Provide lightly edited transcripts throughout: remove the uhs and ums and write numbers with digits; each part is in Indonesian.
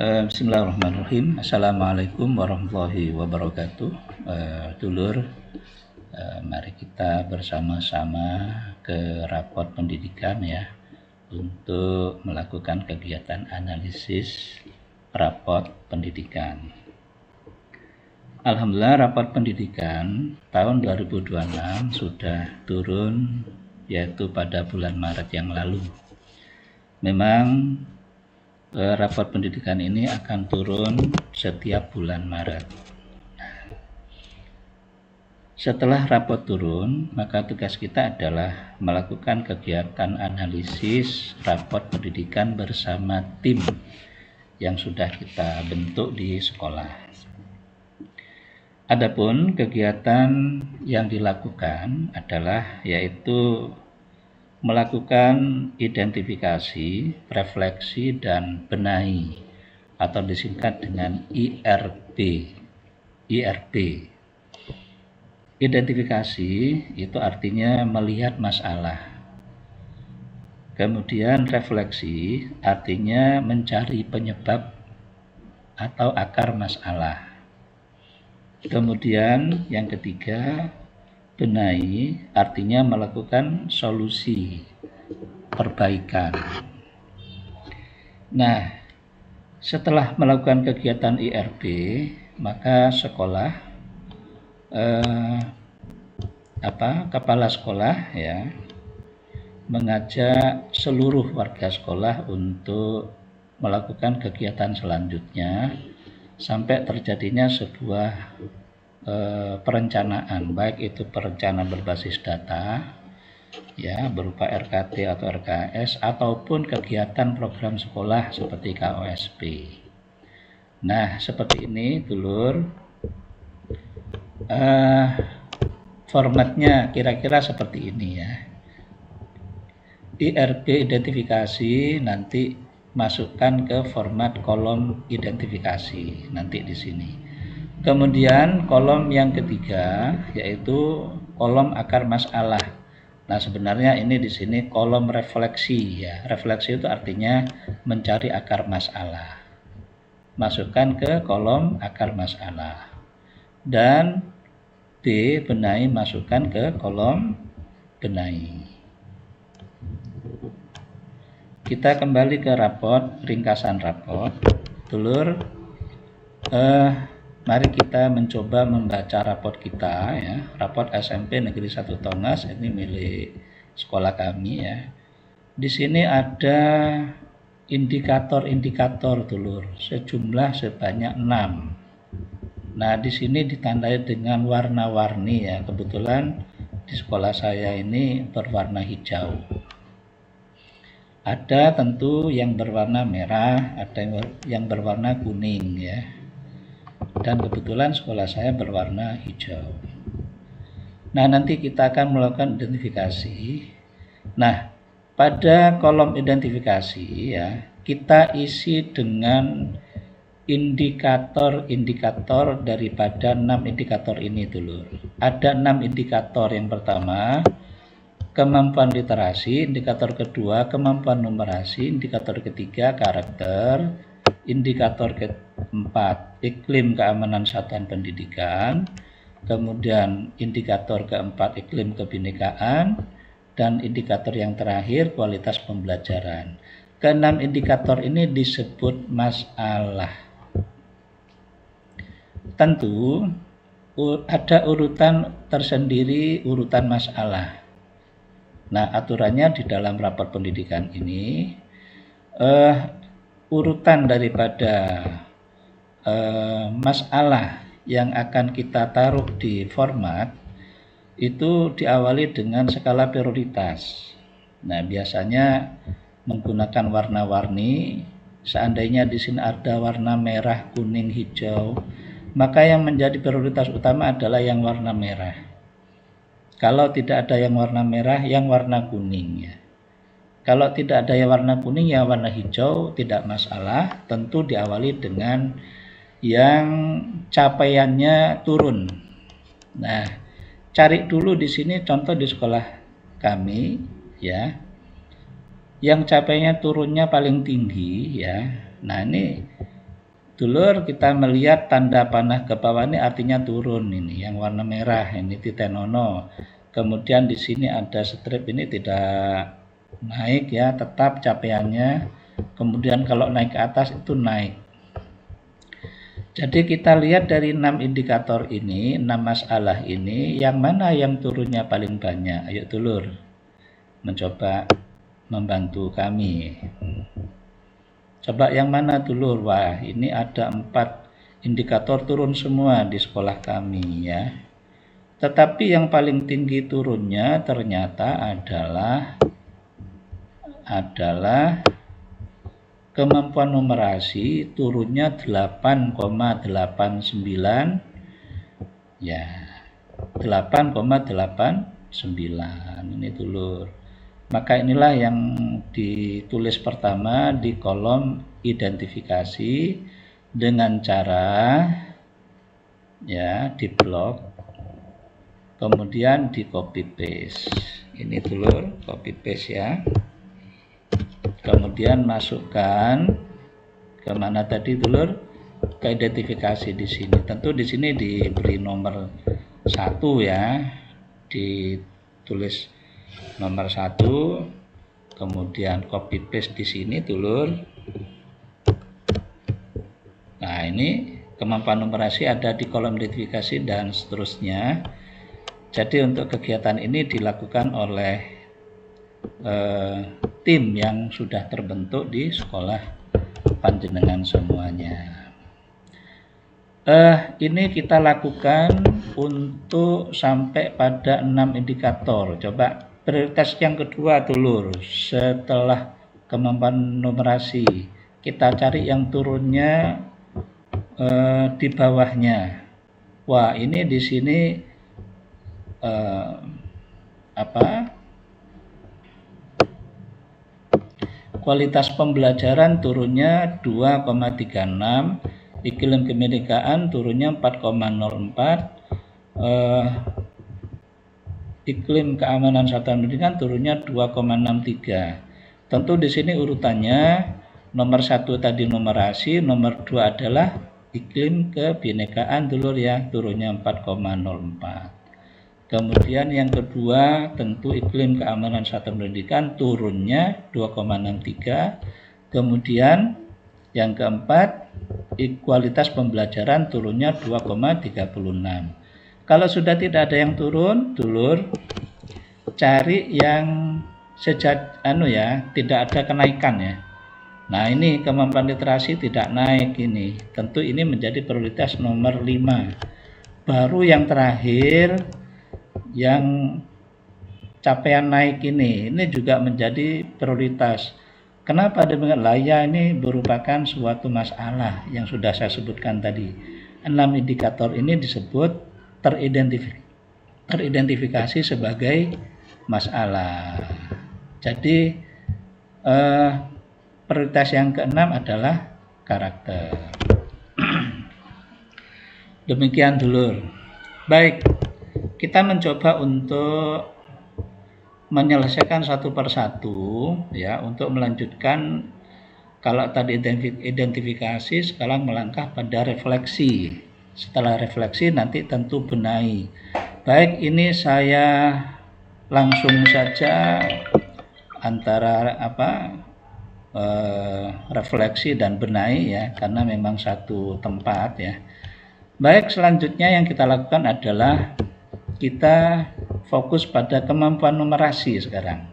Bismillahirrahmanirrahim. Assalamualaikum warahmatullahi wabarakatuh. Dulur, mari kita bersama-sama ke rapot pendidikan ya, untuk melakukan kegiatan analisis rapot pendidikan. Alhamdulillah, rapot pendidikan tahun 2026 sudah turun, yaitu pada bulan Maret yang lalu. Memang rapot pendidikan ini akan turun setiap bulan Maret. Setelah rapot turun, maka tugas kita adalah melakukan kegiatan analisis rapot pendidikan bersama tim yang sudah kita bentuk di sekolah. Adapun kegiatan yang dilakukan adalah yaitu melakukan identifikasi, refleksi, dan benahi atau disingkat dengan IRB. Identifikasi itu artinya melihat masalah. Kemudian refleksi artinya mencari penyebab atau akar masalah. Kemudian yang ketiga, benahi artinya melakukan solusi perbaikan. Nah, setelah melakukan kegiatan IRB, maka sekolah kepala sekolah ya mengajak seluruh warga sekolah untuk melakukan kegiatan selanjutnya sampai terjadinya sebuah perencanaan, baik itu perencanaan berbasis data ya berupa RKT atau RKS ataupun kegiatan program sekolah seperti KOSP. Nah, seperti ini dulur, formatnya kira-kira seperti ini ya. IRB identifikasi nanti masukkan ke format kolom identifikasi nanti di sini. Kemudian kolom yang ketiga yaitu kolom akar masalah. Nah, sebenarnya ini di sini kolom refleksi ya. Refleksi itu artinya mencari akar masalah. Masukkan ke kolom akar masalah. Dan B, benahi, masukkan ke kolom benahi. Kita kembali ke rapot, ringkasan rapot. Dulur, mari kita mencoba membaca rapot kita ya, rapot SMP Negeri 1 Tongas, ini milik sekolah kami ya. Di sini ada indikator-indikator dulur, sejumlah sebanyak 6. Nah, di sini ditandai dengan warna-warni ya. Kebetulan di sekolah saya ini berwarna hijau. Ada tentu yang berwarna merah, ada yang berwarna kuning ya. Dan kebetulan sekolah saya berwarna hijau. Nah, nanti kita akan melakukan identifikasi. Nah, pada kolom identifikasi ya, kita isi dengan indikator-indikator daripada 6 indikator ini dulu. Ada 6 indikator. Yang pertama, kemampuan literasi, indikator kedua kemampuan numerasi, indikator ketiga karakter, indikator keempat iklim keamanan satuan pendidikan, kemudian indikator keempat iklim kebinekaan, dan indikator yang terakhir kualitas pembelajaran. Keenam indikator ini disebut masalah. Tentu ada urutan tersendiri, urutan masalah. Nah, aturannya di dalam rapor pendidikan ini urutan daripada masalah yang akan kita taruh di format itu diawali dengan skala prioritas. Nah, biasanya menggunakan warna-warni. Seandainya di sini ada warna merah, kuning, hijau, maka yang menjadi prioritas utama adalah yang warna merah. Kalau tidak ada yang warna merah, yang warna kuning ya. Kalau tidak ada yang warna kuning, yang warna hijau, tidak masalah. Tentu diawali dengan yang capaiannya turun. Nah, cari dulu di sini contoh di sekolah kami ya. Yang capaiannya turunnya paling tinggi ya. Nah, ini Dulur, kita melihat tanda panah ke bawah ini artinya turun, ini yang warna merah, ini titenono. Kemudian di sini ada strip, ini tidak naik ya, tetap capaiannya. Kemudian kalau naik ke atas itu naik. Jadi kita lihat dari 6 indikator ini, 6 masalah ini, yang mana yang turunnya paling banyak? Ayo dulur, mencoba membantu kami. Coba yang mana dulur? Wah, ini ada 4 indikator turun semua di sekolah kami ya. Tetapi yang paling tinggi turunnya ternyata adalah kemampuan numerasi, turunnya 8,89 ya. 8,89 ini dulur. Maka inilah yang ditulis pertama di kolom identifikasi dengan cara ya di blok, kemudian di copy paste. Ini dulur, copy paste ya. Kemudian masukkan ke mana tadi dulur? Ke identifikasi di sini. Tentu di sini diberi nomor 1 ya. Ditulis nomor 1, kemudian copy paste di sini dulur. Nah, ini kemampuan numerasi ada di kolom identifikasi dan seterusnya. Jadi untuk kegiatan ini dilakukan oleh tim yang sudah terbentuk di sekolah panjenengan semuanya. Ini kita lakukan untuk sampai pada 6 indikator. Coba prioritas yang kedua dulur, setelah kemampuan numerasi kita cari yang turunnya di bawahnya. Wah, ini di sini kualitas pembelajaran turunnya 2,36, iklim kebinekaan turunnya 4,04, iklim keamanan serta pendidikan turunnya 2,63. Tentu di sini urutannya nomor 1 tadi numerasi, nomor 2 adalah iklim kebinekaan dulur ya, turunnya 4,04. Kemudian yang kedua tentu iklim keamanan serta pendidikan turunnya 2,63. Kemudian yang keempat kualitas pembelajaran turunnya 2,36. Kalau sudah tidak ada yang turun, dulur, cari yang tidak ada kenaikan ya. Nah, ini kemampuan literasi tidak naik ini. Tentu ini menjadi prioritas nomor 5. Baru yang terakhir yang capaian naik ini juga menjadi prioritas. Kenapa demikian? Ya, ini merupakan suatu masalah yang sudah saya sebutkan tadi. 6 indikator ini disebut teridentifikasi sebagai masalah. Jadi prioritas yang keenam adalah karakter. Demikian dulur. Baik, kita mencoba untuk menyelesaikan satu persatu ya, untuk melanjutkan. Kalau tadi identifikasi, sekarang melangkah pada refleksi. Setelah refleksi nanti tentu benahi. Baik, ini saya langsung saja antara refleksi dan benahi ya, karena memang satu tempat ya. Baik, selanjutnya yang kita lakukan adalah kita fokus pada kemampuan numerasi sekarang.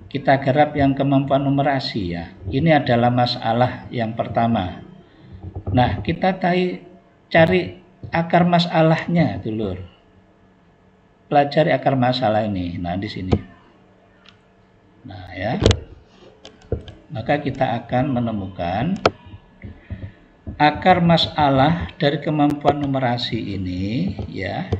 Kita garap yang kemampuan numerasi ya. Ini adalah masalah yang pertama. Nah, kita cari akar masalahnya dulur. Pelajari akar masalah ini. Nah, di sini. Nah, ya. Maka kita akan menemukan akar masalah dari kemampuan numerasi ini ya.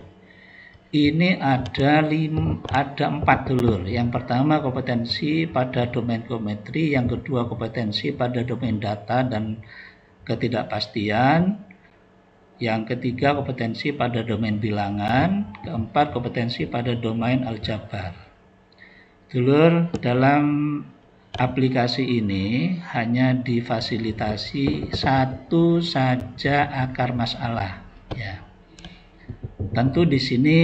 Ini ada 4 dulur. Yang pertama kompetensi pada domain geometri, yang kedua kompetensi pada domain data dan ketidakpastian, yang ketiga kompetensi pada domain bilangan, keempat kompetensi pada domain aljabar. Dulur, dalam aplikasi ini hanya difasilitasi satu saja akar masalah ya. Tentu di sini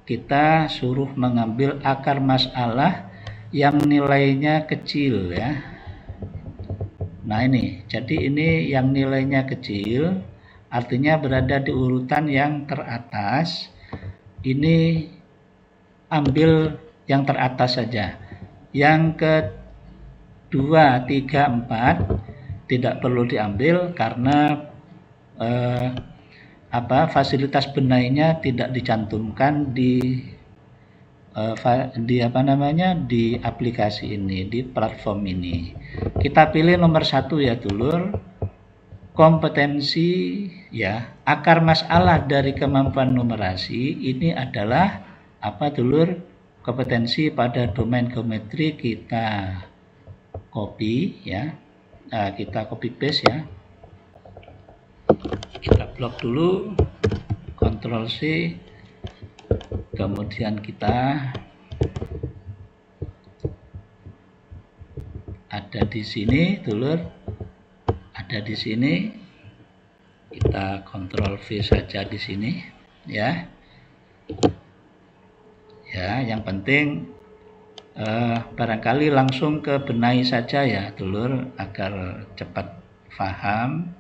kita suruh mengambil akar masalah yang nilainya kecil ya. Nah ini, jadi ini yang nilainya kecil artinya berada di urutan yang teratas. Ini ambil yang teratas saja. Yang ke 2, 3, 4 tidak perlu diambil karena fasilitas benainya tidak dicantumkan di di aplikasi ini, di platform ini. Kita pilih nomor 1 ya dulur, kompetensi ya, akar masalah dari kemampuan numerasi ini adalah apa dulur? Kompetensi pada domain geometri kita copy ya, kita copy paste ya, kita blok dulu, Ctrl C, kemudian kita ada di sini dulur, ada di sini, kita Ctrl V saja di sini ya. Ya, yang penting barangkali langsung ke benai saja ya dulur, agar cepat paham,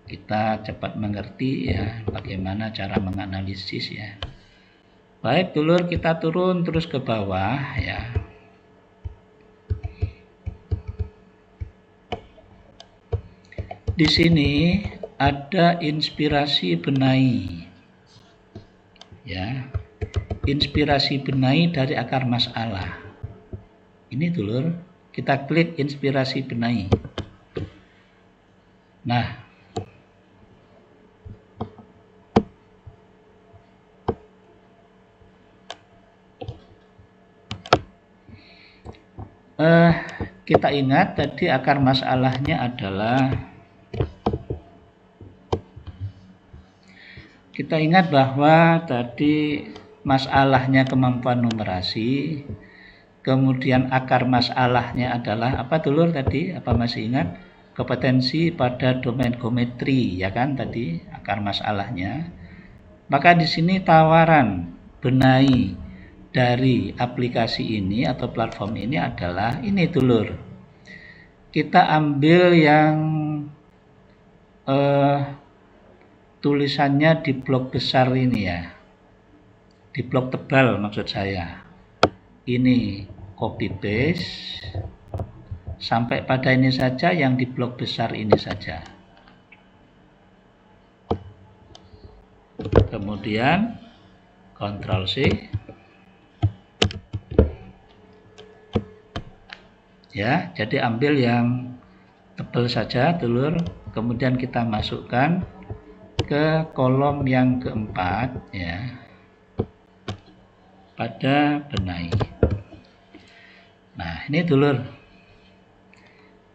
kita cepat mengerti ya bagaimana cara menganalisis ya. Baik dulur, kita turun terus ke bawah ya. Di sini ada inspirasi benai ya. Inspirasi benai dari akar masalah. Ini dulur, kita klik inspirasi benai. Nah, kita ingat tadi akar masalahnya adalah, kita ingat bahwa tadi masalahnya kemampuan numerasi, kemudian akar masalahnya adalah apa dulur tadi? Apa masih ingat? Kompetensi pada domain geometri ya kan tadi akar masalahnya. Maka di sini tawaran benai dari aplikasi ini atau platform ini adalah ini dulur. Kita ambil yang tulisannya di blok besar ini ya, di blok tebal maksud saya. Ini copy paste sampai pada ini saja, yang di blok besar ini saja. Kemudian Ctrl C ya, jadi ambil yang tebal saja dulur, kemudian kita masukkan ke kolom yang keempat ya, pada benai. Nah ini dulur.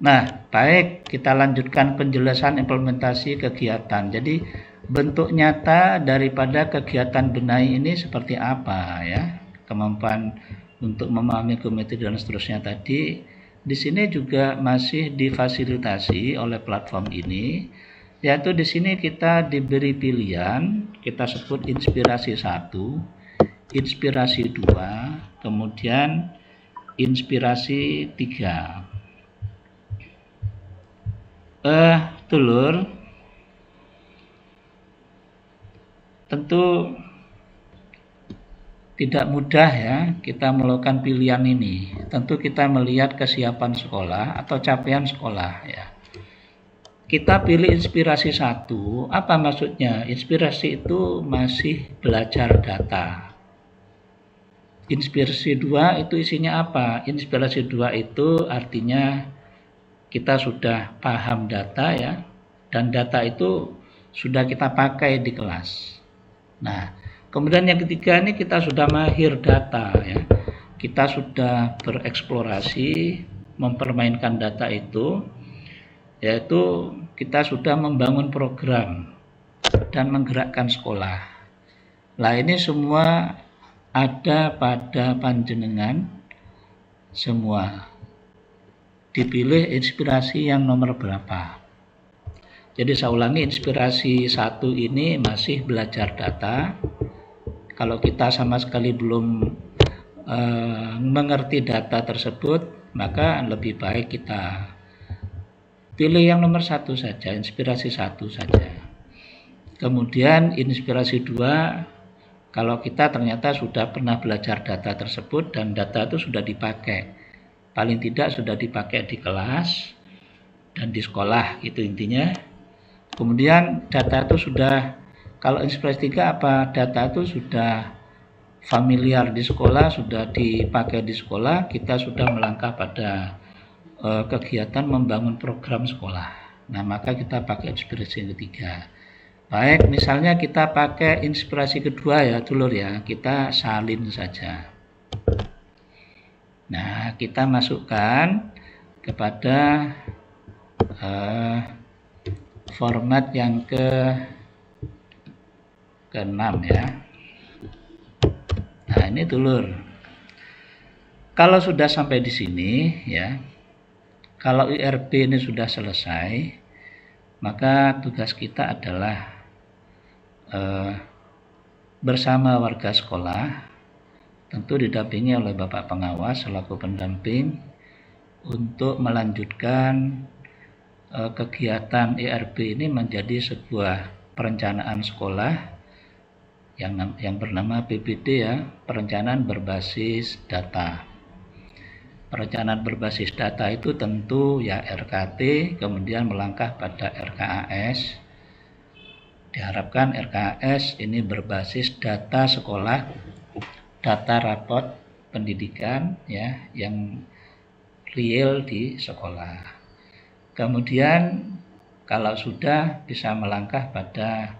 Nah baik, kita lanjutkan penjelasan implementasi kegiatan. Jadi bentuk nyata daripada kegiatan benai ini seperti apa ya, kemampuan untuk memahami geometri dan seterusnya tadi di sini juga masih difasilitasi oleh platform ini, yaitu di sini kita diberi pilihan, kita sebut inspirasi 1, inspirasi 2, kemudian inspirasi 3. Dulur, tentu tidak mudah ya kita melakukan pilihan ini. Tentu kita melihat kesiapan sekolah atau capaian sekolah ya. Kita pilih inspirasi 1, apa maksudnya? Inspirasi itu masih belajar data. Inspirasi 2 itu isinya apa? Inspirasi 2 itu artinya kita sudah paham data ya, dan data itu sudah kita pakai di kelas. Nah, kemudian yang ketiga ini kita sudah mahir data ya. Kita sudah bereksplorasi, mempermainkan data itu, yaitu kita sudah membangun program dan menggerakkan sekolah. Nah, ini semua ada pada panjenengan semua. dipilih inspirasi yang nomor berapa. Jadi saya ulangi, inspirasi 1 ini masih belajar data. Kalau kita sama sekali belum mengerti data tersebut, maka lebih baik kita pilih yang nomor 1 saja, inspirasi 1 saja. Kemudian inspirasi 2, kalau kita ternyata sudah pernah belajar data tersebut dan data itu sudah dipakai, paling tidak sudah dipakai di kelas dan di sekolah, itu intinya. Kemudian data itu sudah, kalau inspirasi 3 apa, data itu sudah familiar di sekolah, sudah dipakai di sekolah, kita sudah melangkah pada kegiatan membangun program sekolah. Nah, maka kita pakai inspirasi yang ketiga. Baik, misalnya kita pakai inspirasi kedua ya, dulur ya, kita salin saja. Nah, kita masukkan kepada format yang ke-6 ya. Nah, ini dulur. Kalau sudah sampai di sini ya, kalau IRB ini sudah selesai, maka tugas kita adalah bersama warga sekolah, tentu didampingi oleh Bapak Pengawas selaku pendamping, untuk melanjutkan kegiatan IRB ini menjadi sebuah perencanaan sekolah yang bernama PBD ya, perencanaan berbasis data. Perencanaan berbasis data itu tentu ya RKT, kemudian melangkah pada RKAS. Diharapkan RKAS ini berbasis data sekolah, data rapot pendidikan ya, yang real di sekolah. Kemudian kalau sudah bisa melangkah pada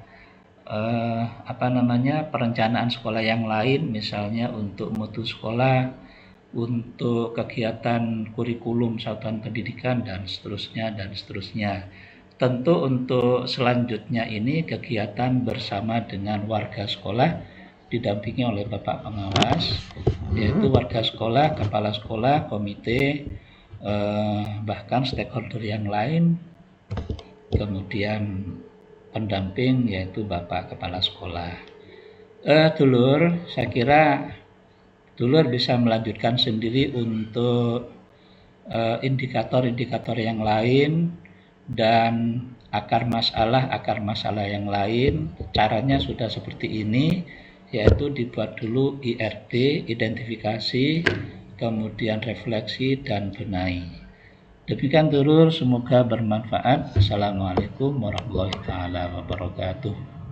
perencanaan sekolah yang lain, misalnya untuk mutu sekolah, untuk kegiatan kurikulum satuan pendidikan dan seterusnya. Tentu untuk selanjutnya ini kegiatan bersama dengan warga sekolah didampingi oleh Bapak Pengawas, yaitu warga sekolah, kepala sekolah, komite, bahkan stakeholder yang lain, kemudian pendamping yaitu Bapak Kepala Sekolah. Dulur, saya kira dulur bisa melanjutkan sendiri untuk indikator-indikator yang lain dan akar masalah yang lain. Caranya sudah seperti ini, yaitu dibuat dulu IRB, identifikasi, kemudian refleksi dan benahi. Demikian dulur, semoga bermanfaat. Assalamualaikum warahmatullahi wabarakatuh.